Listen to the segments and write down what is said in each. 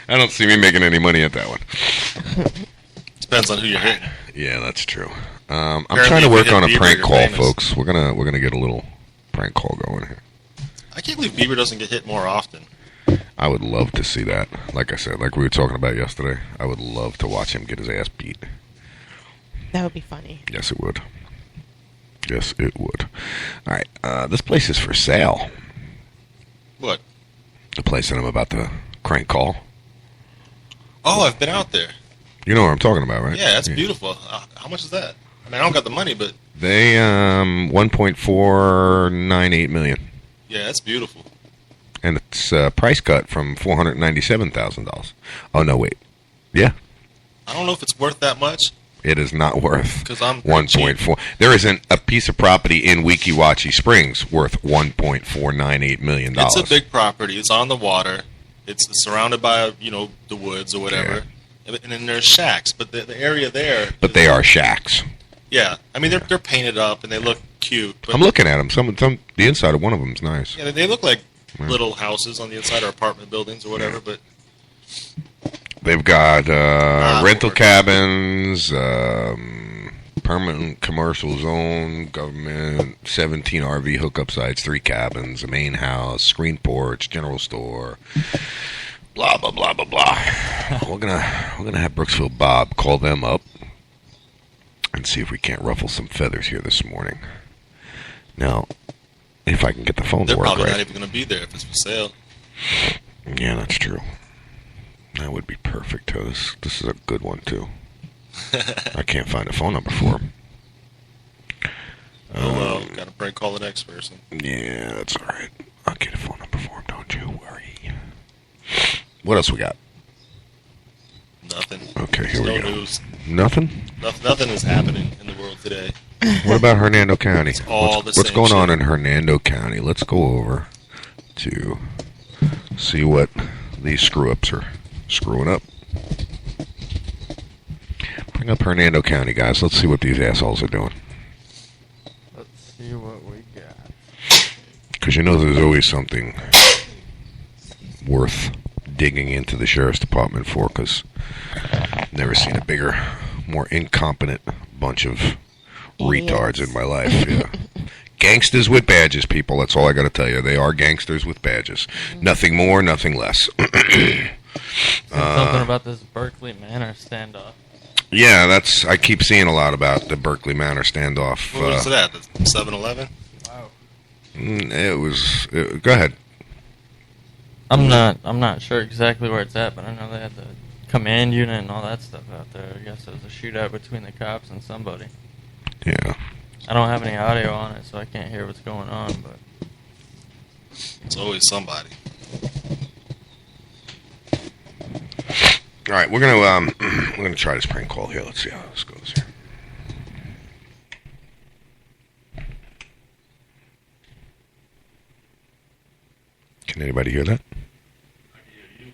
I don't see me making any money at that one. Depends on who you're hitting. Yeah, that's true. I'm trying to work on a prank call, folks. We're gonna get a little prank call going here. I can't believe Bieber doesn't get hit more often. I would love to see that. Like I said, like we were talking about yesterday, I would love to watch him get his ass beat. That would be funny. Yes, it would. Yes, it would. All right, this place is for sale. What? The place that I'm about to crank call. Oh, I've been out there. You know what I'm talking about, right? Yeah, that's beautiful. How much is that? I mean, I don't got the money, but they 1.498 million. Yeah, that's beautiful. And it's price cut from $497,000. Oh no, wait. Yeah. I don't know if it's worth that much. It is not worth 1.4. There isn't a piece of property in Weeki Wachee Springs worth $1.498 million. It's a big property. It's on the water. It's surrounded by, the woods or whatever. Yeah. And then there's shacks, but the area there. But they are shacks. Yeah, I mean they're painted up and they look cute. But I'm looking at them. The inside of one of them is nice. Yeah, they look like little houses on the inside or apartment buildings or whatever. But they've got rental cabins, permanent commercial zone, government, 17 RV hookup sites, 3 cabins, a main house, screen porch, general store. Blah blah blah blah blah. We're gonna have Brooksville Bob call them up and see if we can't ruffle some feathers here this morning. Now, if I can get the phone to work right. They're probably not even going to be there if it's for sale. Yeah, that's true. That would be perfect, too. This is a good one, too. I can't find a phone number for him. Well, got to prank call the next person. Yeah, that's all right. I'll get a phone number for him, don't you worry. What else we got? Nothing. Okay, here we go. News. Nothing? Nothing is happening in the world today. What about Hernando County? It's all what's going on in Hernando County? Let's go over to see what these screw-ups are screwing up. Bring up Hernando County, guys. Let's see what these assholes are doing. Let's see what we got. Because there's always something worth digging into the sheriff's department for, because I've never seen a bigger, more incompetent bunch of retards in my life. Yeah. Gangsters with badges, people. That's all I got to tell you. They are gangsters with badges. Nothing more, nothing less. Something about this Berkeley Manor standoff. Yeah, I keep seeing a lot about the Berkeley Manor standoff. What was that? The 7-Eleven? Wow. Go ahead. I'm not sure exactly where it's at, but I know they had the command unit and all that stuff out there. I guess it was a shootout between the cops and somebody. Yeah. I don't have any audio on it, so I can't hear what's going on, but it's always somebody. All right, we're gonna try this prank call here. Let's see how this goes here. Can anybody hear that? I can hear you.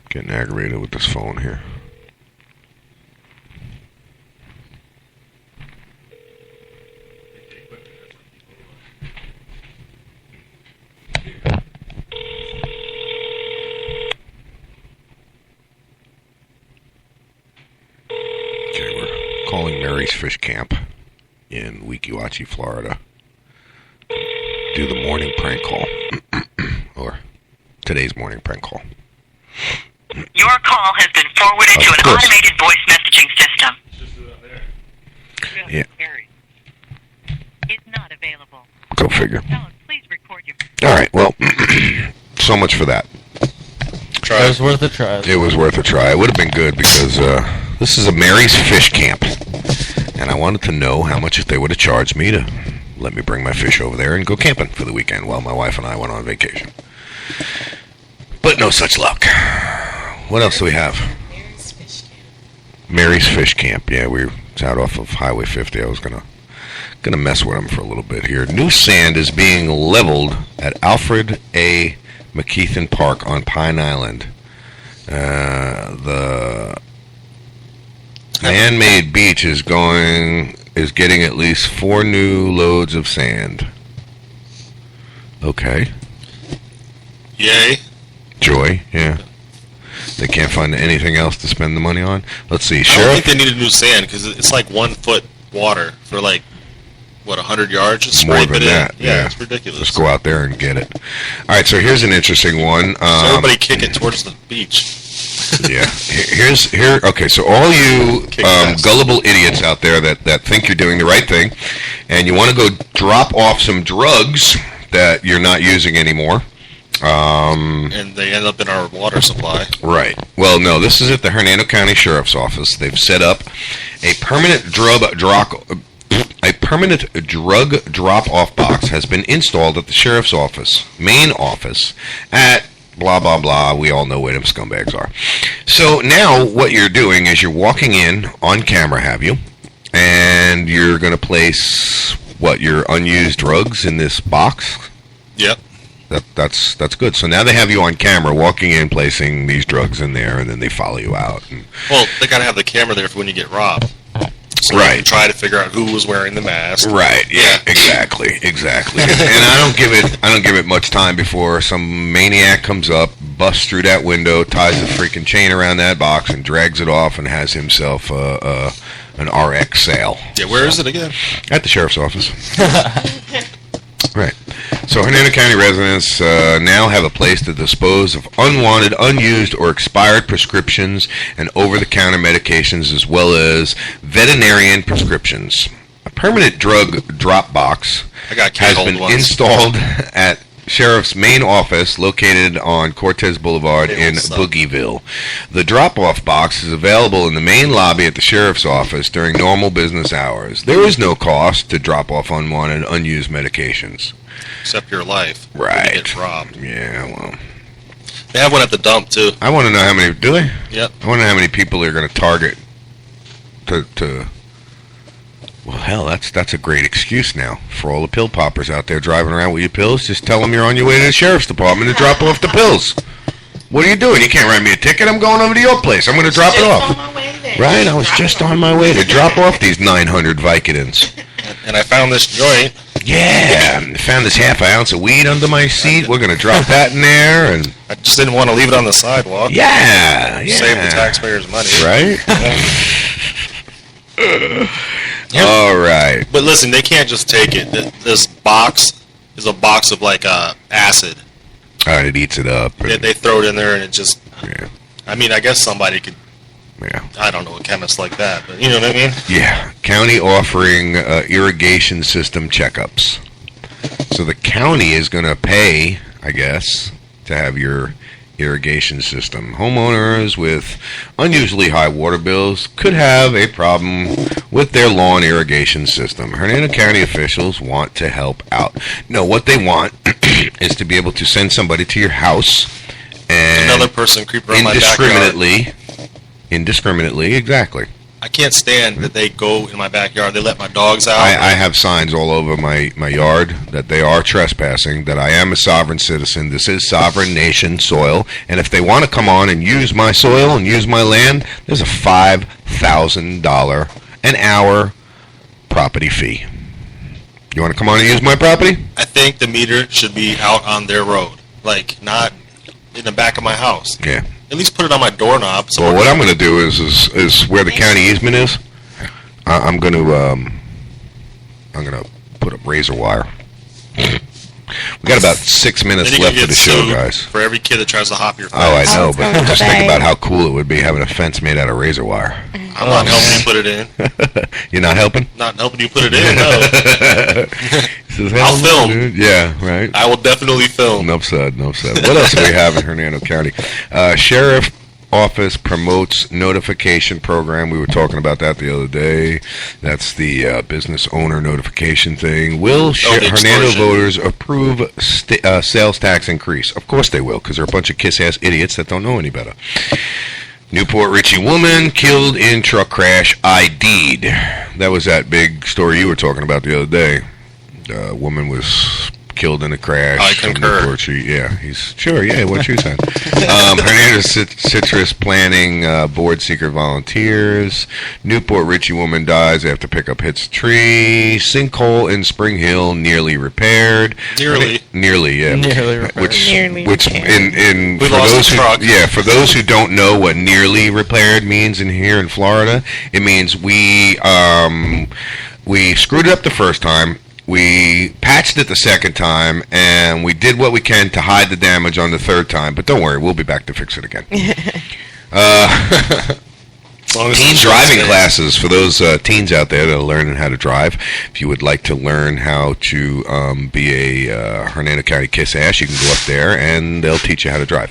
Getting aggravated with this phone here. Okay, we're calling Mary's Fish Camp in Weeki Wachee, Florida. Do the morning prank call. Or today's morning prank call. Your call has been forwarded to an automated voice messaging system. Yeah. Is not available. Go figure. Please record your... All right, well, so much for that. It was worth a try. It was worth a try. It would have been good because this is a Mary's Fish Camp. And I wanted to know how much they would have charged me to let me bring my fish over there and go camping for the weekend while my wife and I went on vacation. But no such luck. What else do we have? Mary's Fish Camp. Mary's Fish Camp. Yeah, we were out off of Highway 50. I was gonna mess with them for a little bit here. New sand is being leveled at Alfred A. McKeithen Park on Pine Island. The man-made beach is getting at least 4 new loads of sand. Okay. Yay. Joy, yeah. They can't find anything else to spend the money on. Let's see, I don't Sheriff. think they need a new sand because it's like 1 foot water for like, what, 100 yards? Just More scrape than it that. in. Yeah, it's ridiculous. Just go out there and get it. All right, so here's an interesting one. So everybody kick it towards the beach. Yeah. Okay, so all you gullible idiots out there that think you're doing the right thing, and you want to go drop off some drugs that you're not using anymore. And they end up in our water supply. Right. Well, no, this is at the Hernando County Sheriff's Office. They've set up a permanent drug drop-off box has been installed at the Sheriff's Office, main office, at blah, blah, blah. We all know where them scumbags are. So now what you're doing is you're walking in on camera, have you? And you're going to place, your unused drugs in this box? Yep. That's good. So now they have you on camera walking in, placing these drugs in there, and then they follow you out. Well, they got to have the camera there for when you get robbed. So Right. They can try to figure out who was wearing the mask. Right. Yeah. Exactly. And I don't give it much time before some maniac comes up, busts through that window, ties a freaking chain around that box, and drags it off, and has himself an RX sale. Yeah. Where is it again? At the sheriff's office. Right. So Hernando County residents now have a place to dispose of unwanted, unused, or expired prescriptions and over-the-counter medications, as well as veterinarian prescriptions. A permanent drug drop box has been installed at Sheriff's main office located on Cortez Boulevard in Boogieville. The drop-off box is available in the main lobby at the Sheriff's office during normal business hours. There is no cost to drop off unwanted, unused medications. Except your life. Right. When you get robbed. Yeah, well. They have one at the dump, too. I want to know how many, do they? Yep. I want to know how many people they're going to target to well, hell, that's a great excuse now for all the pill poppers out there driving around with your pills. Just tell them you're on your way to the sheriff's department to drop off the pills. What are you doing? You can't write me a ticket. I'm going over to your place. I'm going to drop it off. On my way there. Right? I was just on my way to drop off these 900 Vicodins. And I found this joint. Yeah, I found this half ounce of weed under my seat. We're going to drop that in there. And I just didn't want to leave it on the sidewalk. yeah. Save the taxpayers' money. Right? All right. But listen, they can't just take it. This box is a box of like acid. All right, it eats it up. They throw it in there and it just... Yeah. I mean, I guess somebody could... Yeah. I don't know a chemist like that, but you know what I mean? Yeah. County offering irrigation system checkups. So the county is going to pay, I guess, to have your irrigation system. Homeowners with unusually high water bills could have a problem with their lawn irrigation system. Hernando County officials want to help out. No, what they want is to be able to send somebody to your house and another person creep around my backyard. Indiscriminately, exactly. I can't stand that they go in my backyard. They let my dogs out. I have signs all over my yard that they are trespassing, that I am a sovereign citizen. This is sovereign nation soil. And if they want to come on and use my soil and use my land, there's a $5,000 an hour property fee. You want to come on and use my property? I think the meter should be out on their road. Like, not in the back of my house. Yeah. At least put it on my doorknob. Well, what I'm going to do is where the county easement is, I'm going to put up razor wire. We got about 6 minutes left of the show, guys. For every kid that tries to hop your fence. Oh, I know, but just think about how cool it would be having a fence made out of razor wire. I'm not helping you put it in. You're not helping? Not helping you put it in, no. Says, I'll film. Dude. Yeah, right. I will definitely film. Enough said. What else do we have in Hernando County? Sheriff Office promotes notification program. We were talking about that the other day. That's the business owner notification thing. Will Hernando voters approve sales tax increase? Of course they will, because they're a bunch of kiss-ass idiots that don't know any better. Newport Richie woman killed in truck crash ID'd. That was that big story you were talking about the other day. The woman was killed in a crash. I concur. Yeah, he's sure. Yeah, what you said. Hernando Citrus planning board seeker volunteers. Newport Richie woman dies after pickup hits tree. Sinkhole in Spring Hill nearly repaired. Nearly, yeah. Nearly repaired. Which Repaired. in We for lost those the who truck. for those who don't know what nearly repaired means in here in Florida, it means we screwed it up the first time. We patched it the second time, and we did what we can to hide the damage on the third time. But don't worry, we'll be back to fix it again. As long as Teen it's driving safe. classes for those teens out there that are learning how to drive. If you would like to learn how to be a Hernando County kiss ass, you can go up there and they'll teach you how to drive.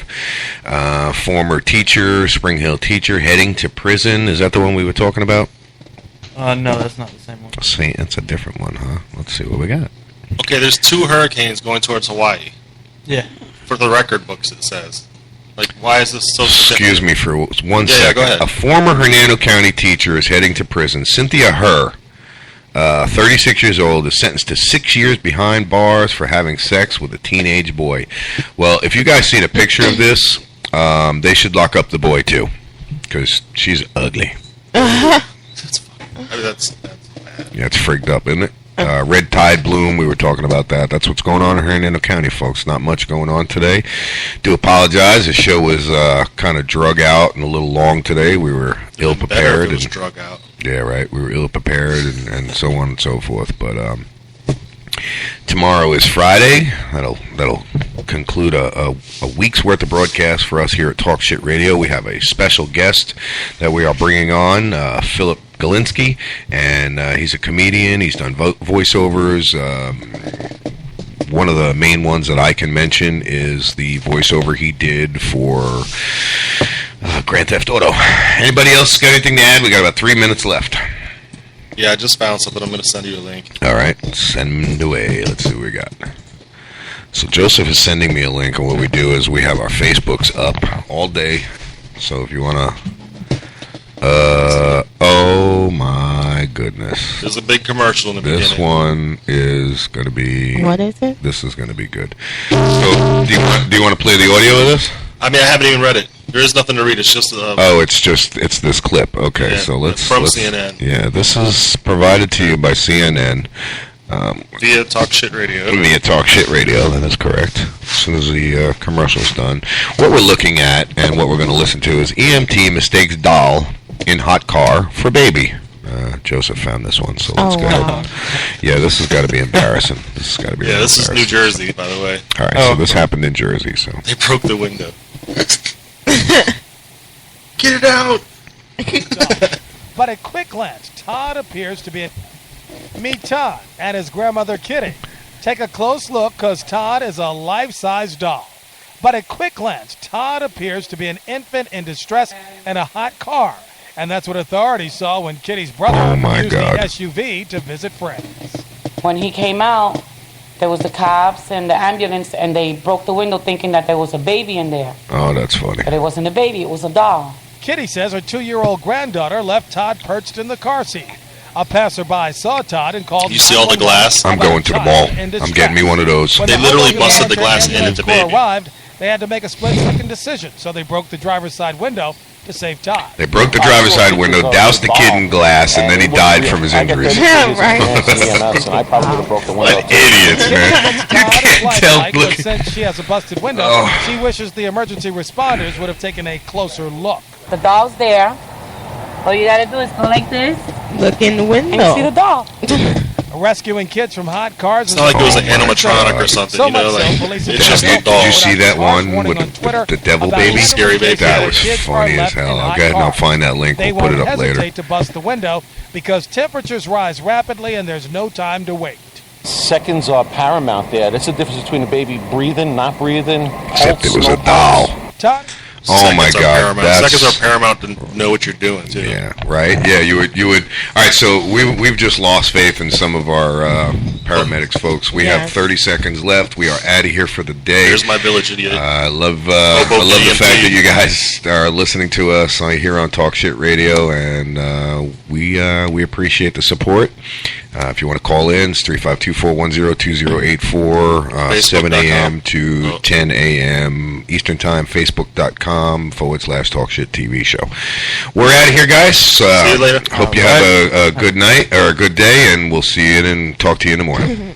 Former teacher, Spring Hill teacher, heading to prison. Is that the one we were talking about? No, that's not the same one. See, it's a different one, huh? Let's see what we got. Okay, there's 2 hurricanes going towards Hawaii. Yeah. For the record books, it says. Like, why is this so Excuse significant? me for 1 Yeah, second. go ahead. A former Hernando County teacher is heading to prison. Cynthia Herr, 36 years old, is sentenced to 6 years behind bars for having sex with a teenage boy. Well, if you guys seen a picture of this, they should lock up the boy too, because she's ugly. That's funny. I mean, that's bad. Yeah, it's frigged up, isn't it? Red tide bloom, we were talking about that. That's what's going on in Hernando County, folks. Not much going on today. Do apologize. The show was kind of drug out and a little long today. We were ill Better prepared. if it was drug out. Yeah, right. We were ill prepared and so on and so forth. But tomorrow is Friday. That'll conclude a week's worth of broadcast for us here at Talk Shit Radio. We have a special guest that we are bringing on, Philip Galinsky, and he's a comedian. He's done voiceovers. One of the main ones that I can mention is the voiceover he did for Grand Theft Auto. Anybody else got anything to add? We got about 3 minutes left. Yeah, I just found something. I'm going to send you a link. All right, send away. Let's see what we got. So Joseph is sending me a link, and what we do is we have our Facebooks up all day. So if you want to... oh my goodness. There's a big commercial in the This beginning. one is going to be... What is it? This is going to be good. So do you want to play the audio of this? I mean, I haven't even read it. There is nothing to read. It's just Oh, it's this clip. Okay, Yeah, so let's... from let's- CNN. Yeah, this is provided to you by CNN. via Talk Shit Radio. Via Talk Shit Radio, that is correct. As soon as the commercial's done. What we're looking at and what we're going to listen to is EMT mistakes doll in hot car for baby. Joseph found this one, so let's Oh, go wow. ahead. Yeah, this has got to be embarrassing. This has got to be Yeah, this is New embarrassing. Jersey, by the way. All right, so this happened in Jersey, so... They broke the window. Get it out! But at quick glance, Todd appears to be Meet Todd and his grandmother Kitty. Take a close look, because Todd is a life-size doll. But at quick glance, Todd appears to be an infant in distress in a hot car. And that's what authorities saw when Kitty's brother Oh, my used God. the SUV to visit friends. When he came out, there was the cops and the ambulance, and they broke the window thinking that there was a baby in there. Oh, that's funny. But it wasn't a baby, it was a doll. Kitty says her 2-year-old granddaughter left Todd perched in the car seat. A passerby saw Todd and called You see all the 911 glass? I'm about going to the Todd mall. in I'm distress. getting me one of those. When They the literally Hoboken busted the Fire glass Truck in at ambulance the crew baby. arrived, they had to make a split-second decision, so they broke the driver's side window to save Todd. They broke the driver's side window, doused the kid in glass, and then he died from his injuries. Yeah, right. I probably would have broke the window. What idiots, man. You Todd can't applied tell. like, Look. but since she has a busted window, Oh. she wishes the emergency responders would have taken a closer look. The doll's there. All you gotta do is go like this, Look in the and you see the window. doll. Rescuing kids from hot cars. It's not like it was an Oh, my animatronic God. or something, So you know? much Like, so, police it's just a investigators doll. Did you see that Cars one warning with on Twitter the devil about baby? Scary baby. cases That where was kids are funny as left in hell. hot I'll go ahead and I'll cars. find that link. They We'll put it won't up later. hesitate to bust the window because temperatures rise rapidly and there's no time to wait. Seconds are paramount there. That's the difference between a baby breathing, not breathing. Except it pulse, was no a doll. pulse. Todd? Oh my Seconds are God, paramount. that's- Seconds are paramount to know what you're doing, too. Yeah, right. Yeah, you would. All right, so we've just lost faith in some of our paramedics, folks. We have Yes. 30 seconds left. We are out of here for the day. Here's my village idiot. I love the GMT. fact that you guys are listening to us here on Talk Shit Radio, and we appreciate the support. If you want to call in, it's 352-410-2084, 7 a.m. to 10 a.m. Eastern Time, Facebook.com/Talk Shit TV show. We're out of here, guys. See you later. Hope you have a good night or a good day, and we'll see you and talk to you in the morning.